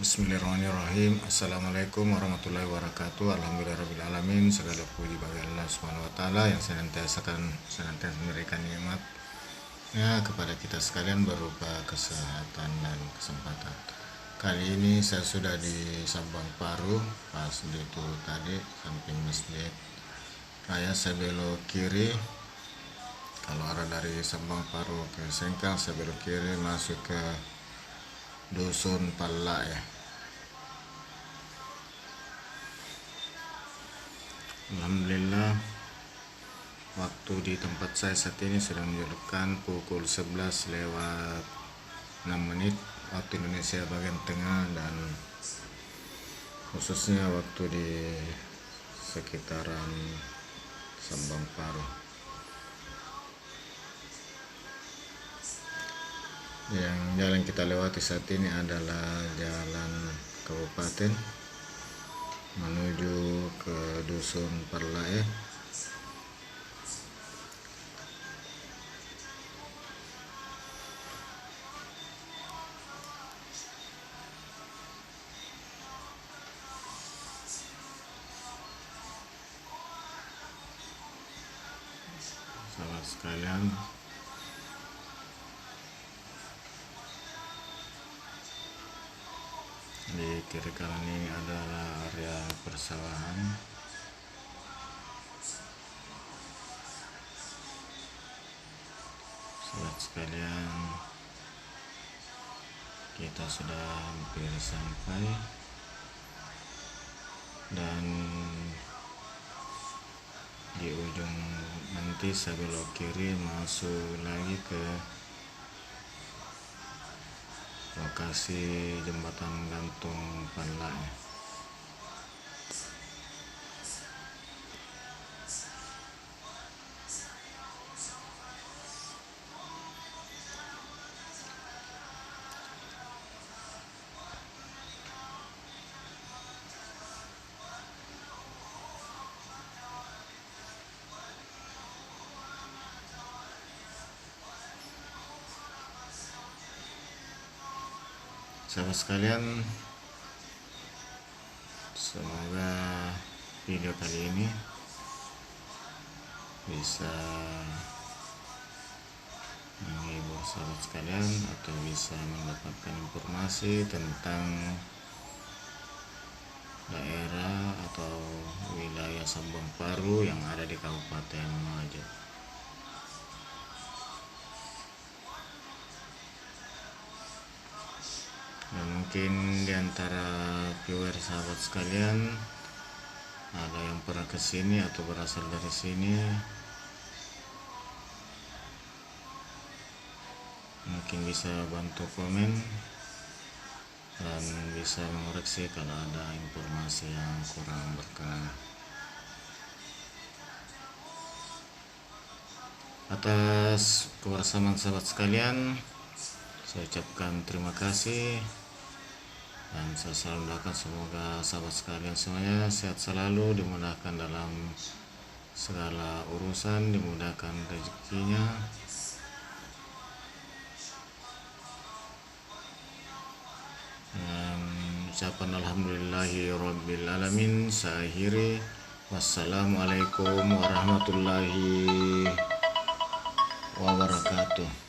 Bismillahirrahmanirrahim. Assalamualaikum warahmatullahi wabarakatuh. Alhamdulillahirrahmanirrahim. Segala puji bagi Allah Subhanahu wa taala yang senantiasa memberikan nikmatnya kepada kita sekalian berupa kesehatan dan kesempatan. Kali ini saya sudah di Sabang Paru, pas di itu tadi samping masjid. Saya belok kiri. Kalau arah dari Sabang Paru ke Sengkang, saya belok kiri masuk ke Dusun Palla ya. Alhamdulillah, waktu di tempat saya saat ini sudah menunjukkan pukul 11 lewat 6 menit waktu Indonesia bagian tengah, dan khususnya waktu di sekitaran Sabang Paru. Yang jalan kita lewati saat ini adalah jalan kabupaten menuju ke Dusun Perla ya. Sahabat sekalian, di kiri kanan ini adalah area persawahan. Sahabat sekalian, kita sudah hampir sampai, dan di ujung nanti saya belok kiri masuk lagi ke lokasi jembatan gantung Palla. Sahabat sekalian, semoga video kali ini bisa menghibur sahabat sekalian atau bisa mendapatkan informasi tentang daerah atau wilayah Sabang Paru yang ada di Kabupaten Maja. Dan mungkin diantara viewer sahabat sekalian ada yang pernah kesini atau berasal dari sini, mungkin bisa bantu komen dan bisa mengoreksi kalau ada informasi yang kurang berkenan. Atas kebersamaan sahabat sekalian, saya ucapkan terima kasih, dan saya selalu doakan semoga sahabat sekalian semuanya sehat selalu, dimudahkan dalam segala urusan, dimudahkan rezekinya. Dan ucapan alhamdulillahirabbil alamin saya akhiri. Wassalamualaikum warahmatullahi wabarakatuh.